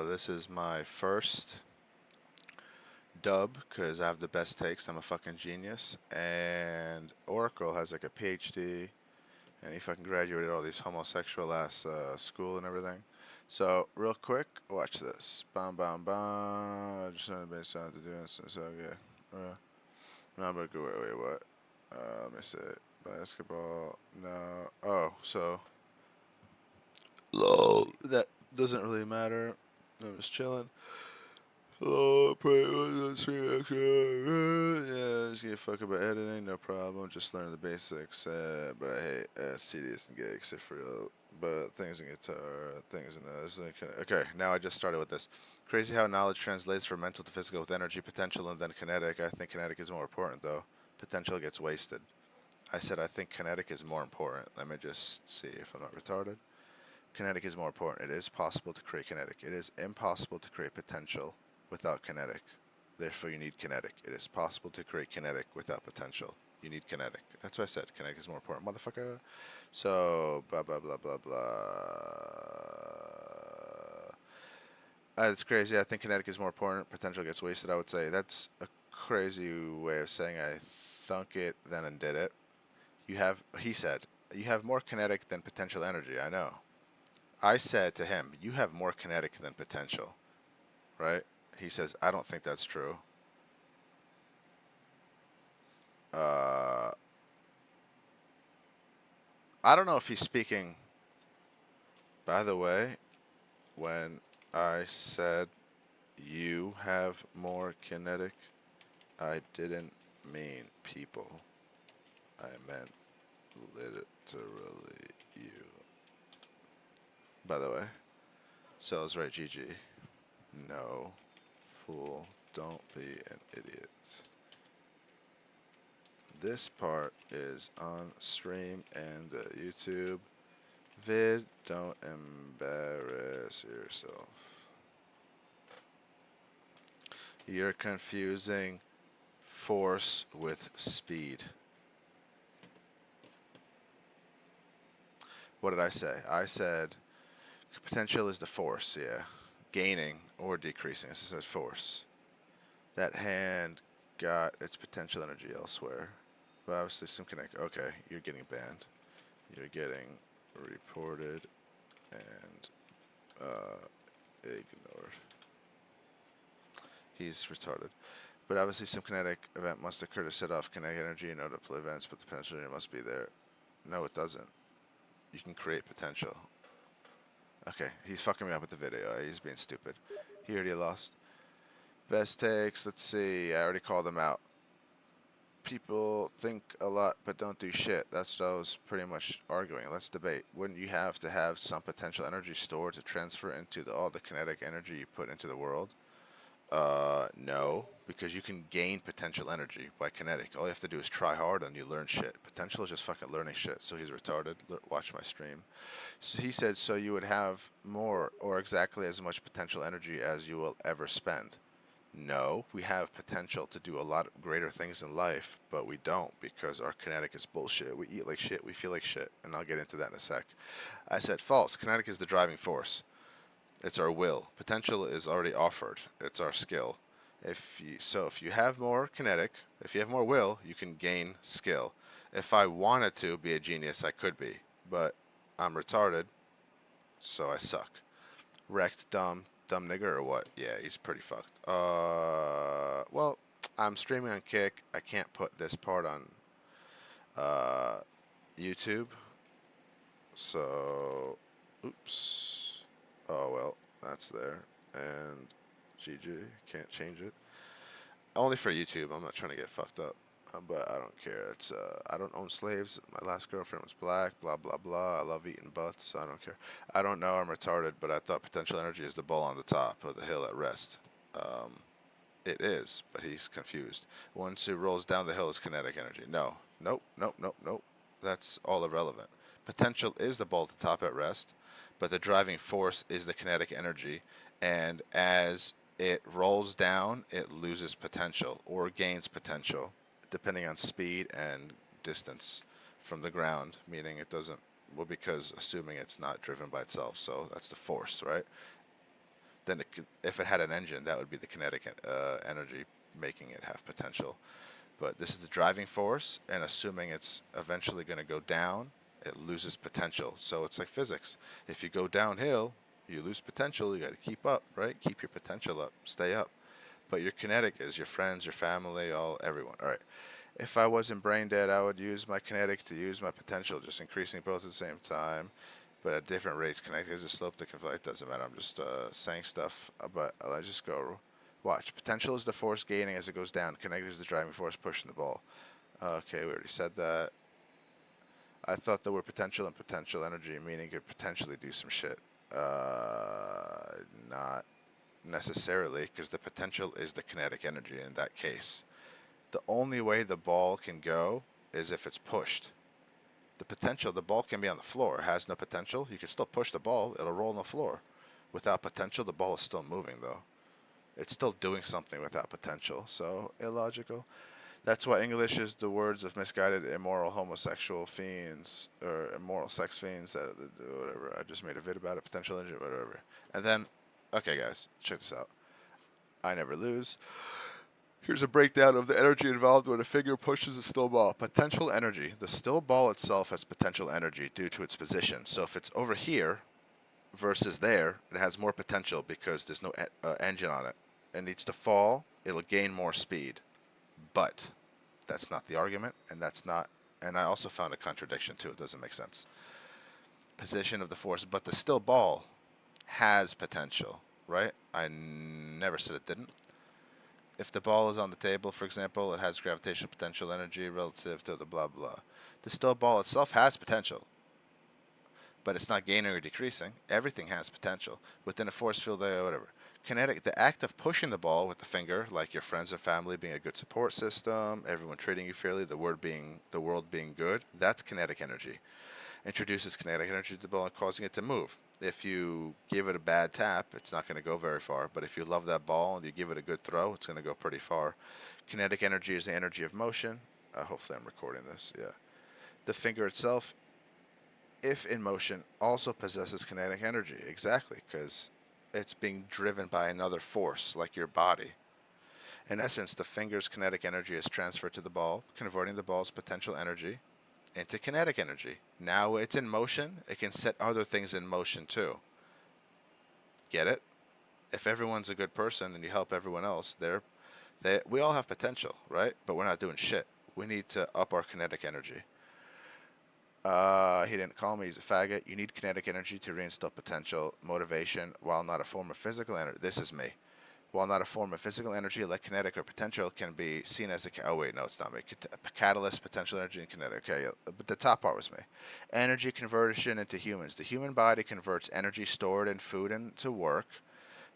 This is my first dub because I have the best takes. I'm a fucking genius. And Oracle has like a PhD, and he fucking graduated all these homosexual ass school and everything. So real quick, watch this. Bam, bam, bam. Just want to be something to do. So okay. Number go. Wait, what? Let me see. Basketball. No. Oh, so lol. That doesn't really matter. I'm just chilling. Oh, pray yeah, just give a fuck about editing, no problem. Just learn the basics. But I hate CDs and gigs for real. But things in guitar, things in this. Okay, now I just started with this. Crazy how knowledge translates from mental to physical with energy, potential, and then kinetic. I think kinetic is more important though. Potential gets wasted. I said I think kinetic is more important. Let me just see if I'm not retarded. Kinetic is more important. It is possible to create kinetic. It is impossible to create potential without kinetic. Therefore, you need kinetic. It is possible to create kinetic without potential. You need kinetic. That's what I said. Kinetic is more important, motherfucker. So, blah, blah, blah, blah, blah. It's crazy. I think kinetic is more important. Potential gets wasted, I would say. That's a crazy way of saying I thunk it, then and did it. He said, you have more kinetic than potential energy. I know. I said to him, you have more kinetic than potential, right? He says, I don't think that's true. Uh, I don't know if he's speaking. By the way, when I said you have more kinetic, I didn't mean people. I meant literally you. By the way, so I was right, GG. No, fool, don't be an idiot. This part is on stream and YouTube vid. Don't embarrass yourself. You're confusing force with speed. What did I say? I said potential is the force, yeah. Gaining or decreasing. This says force. That hand got its potential energy elsewhere. But obviously some connect. Okay, you're getting banned. You're getting reported and ignored. He's retarded. But obviously some kinetic event must occur to set off kinetic energy in order to play events, but the potential energy must be there. No, it doesn't. You can create potential. Okay, he's fucking me up with the video. He's being stupid. He already lost. Best takes, let's see. I already called them out. People think a lot but don't do shit. That's what I was pretty much arguing. Let's debate. Wouldn't you have to have some potential energy stored to transfer into all the kinetic energy you put into the world? No, because you can gain potential energy by kinetic. All you have to do is try hard and you learn shit. Potential is just fucking learning shit. So he's retarded. Watch my stream. So he said, so you would have more or exactly as much potential energy as you will ever spend. No, we have potential to do a lot greater things in life, but we don't because our kinetic is bullshit. We eat like shit, we feel like shit, and I'll get into that in a sec. I said false. Kinetic is the driving force. It's our will. Potential is already offered. It's our skill. If you have more kinetic, if you have more will, you can gain skill. If I wanted to be a genius, I could be, but I'm retarded, so I suck. Wrecked, dumb nigger or what? Yeah, he's pretty fucked. Well, I'm streaming on Kick. I can't put this part on YouTube. So, oops. Oh well, that's there. And GG, can't change it. Only for YouTube. I'm not trying to get fucked up. But I don't care. It's I don't own slaves. My last girlfriend was black. Blah blah blah. I love eating butts. So I don't care. I don't know. I'm retarded. But I thought potential energy is the ball on the top of the hill at rest. It is, but he's confused. Once it rolls down the hill, is kinetic energy. No. Nope. Nope. Nope. Nope. That's all irrelevant. Potential is the ball at the top at rest, but the driving force is the kinetic energy, and as it rolls down, it loses potential or gains potential depending on speed and distance from the ground, meaning it doesn't, well, because assuming it's not driven by itself, so that's the force, right? then if it had an engine, that would be the kinetic energy making it have potential. But this is the driving force, and assuming it's eventually going to go down, it loses potential. So it's like physics. If you go downhill, you lose potential. You got to keep up, right? Keep your potential up. Stay up. But your kinetic is your friends, your family, everyone. All right. If I wasn't brain dead, I would use my kinetic to use my potential, just increasing both at the same time, but at different rates. Kinetic is a slope that can fly. It doesn't matter. I'm just saying stuff. But I'll just go. Watch. Potential is the force gaining as it goes down. Kinetic is the driving force pushing the ball. Okay, we already said that. I thought there were potential and potential energy, meaning you could potentially do some shit. Not necessarily, because the potential is the kinetic energy in that case. The only way the ball can go is if it's pushed. The potential, the ball can be on the floor. It has no potential. You can still push the ball. It'll roll on the floor. Without potential, the ball is still moving, though. It's still doing something without potential. So, illogical. That's why English is the words of misguided, immoral, homosexual fiends, or immoral sex fiends, whatever. I just made a vid about it, potential energy, whatever. And then, okay, guys, check this out. I never lose. Here's a breakdown of the energy involved when a finger pushes a still ball. Potential energy. The still ball itself has potential energy due to its position. So if it's over here versus there, it has more potential because there's no engine on it. It needs to fall. It'll gain more speed. But that's not the argument, and that's not. And I also found a contradiction too. It doesn't make sense. Position of the force, but the still ball has potential, right? I never said it didn't. If the ball is on the table, for example, it has gravitational potential energy relative to the blah blah. The still ball itself has potential, but it's not gaining or decreasing. Everything has potential within a force field, whatever. Kinetic, the act of pushing the ball with the finger, like your friends and family being a good support system, everyone treating you fairly, the world being good, that's kinetic energy. Introduces kinetic energy to the ball and causing it to move. If you give it a bad tap, it's not going to go very far. But if you love that ball and you give it a good throw, it's going to go pretty far. Kinetic energy is the energy of motion. Hopefully I'm recording this. Yeah. The finger itself, if in motion, also possesses kinetic energy. Exactly, because it's being driven by another force, like your body. In essence, the finger's kinetic energy is transferred to the ball, converting the ball's potential energy into kinetic energy. Now it's in motion, it can set other things in motion too. Get it? If everyone's a good person and you help everyone else, we all have potential, right? But we're not doing shit. We need to up our kinetic energy. He didn't call me, he's a faggot. You need kinetic energy to reinstill potential, motivation, while not a form of physical energy. This is me. While not a form of physical energy, like kinetic or potential can be seen as oh wait, no, it's not me. Catalyst, potential energy, and kinetic. Okay, yeah, but the top part was me. Energy conversion into humans. The human body converts energy stored in food into work,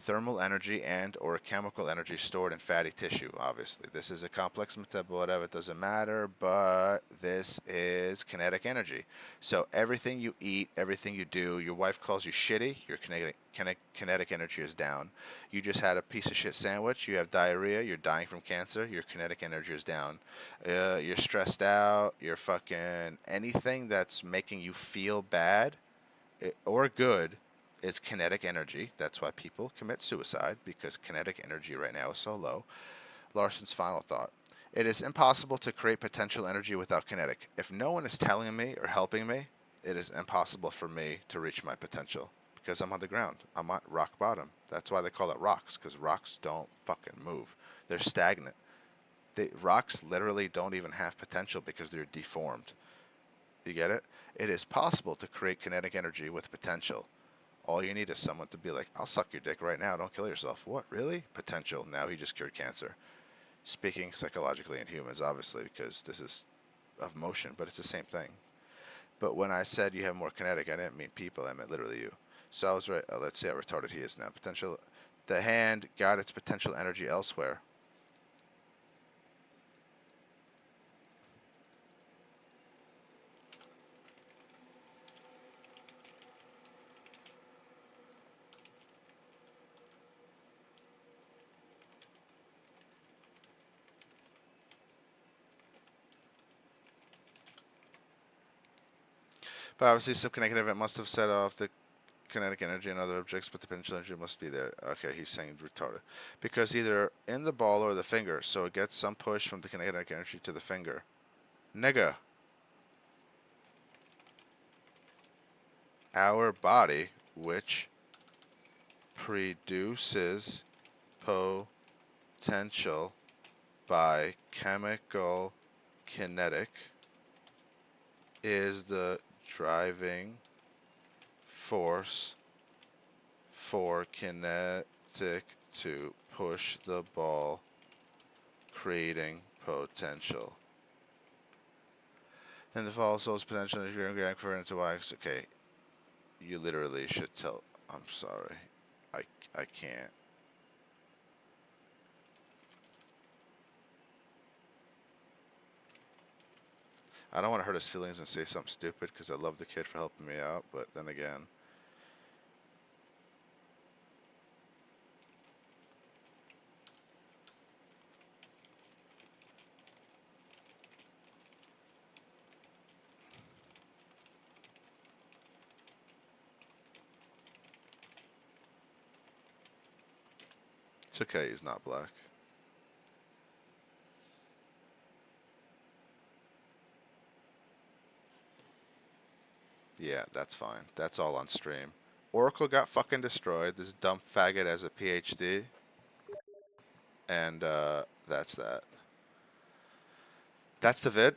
thermal energy and or chemical energy stored in fatty tissue. Obviously, this is a complex metabolism, whatever, it doesn't matter, but this is kinetic energy. So everything you eat, everything you do, your wife calls you shitty, your kinetic energy is down. You just had a piece of shit sandwich, you have diarrhea, you're dying from cancer, your kinetic energy is down. You're stressed out, you're fucking anything that's making you feel bad or good is kinetic energy. That's why people commit suicide, because kinetic energy right now is so low. Larson's final thought. It is impossible to create potential energy without kinetic. If no one is telling me or helping me, it is impossible for me to reach my potential because I'm on the ground. I'm at rock bottom. That's why they call it rocks, because rocks don't fucking move. They're stagnant. Rocks literally don't even have potential because they're deformed. You get it? It is possible to create kinetic energy with potential. All you need is someone to be like, I'll suck your dick right now, don't kill yourself. What, really? Potential. Now he just cured cancer. Speaking psychologically in humans, obviously, because this is of motion, but it's the same thing. But when I said you have more kinetic, I didn't mean people, I meant literally you. So I was right. Let's see how retarded he is now. Potential. The hand got its potential energy elsewhere. But obviously, some kinetic event must have set off the kinetic energy in other objects, but the potential energy must be there. Okay, he's saying retarded. Because either in the ball or the finger, so it gets some push from the kinetic energy to the finger. Nigga. Our body, which produces potential by chemical kinetic, is the driving force for kinetic to push the ball, creating potential. Then the fall soul's potential is going to convert into wax. Okay, you literally should tell. I'm sorry, I can't. I don't want to hurt his feelings and say something stupid because I love the kid for helping me out, but then again. It's okay, he's not black. Yeah, that's fine. That's all on stream. Oracle got fucking destroyed. This dumb faggot has a PhD. And that's that. That's the vid.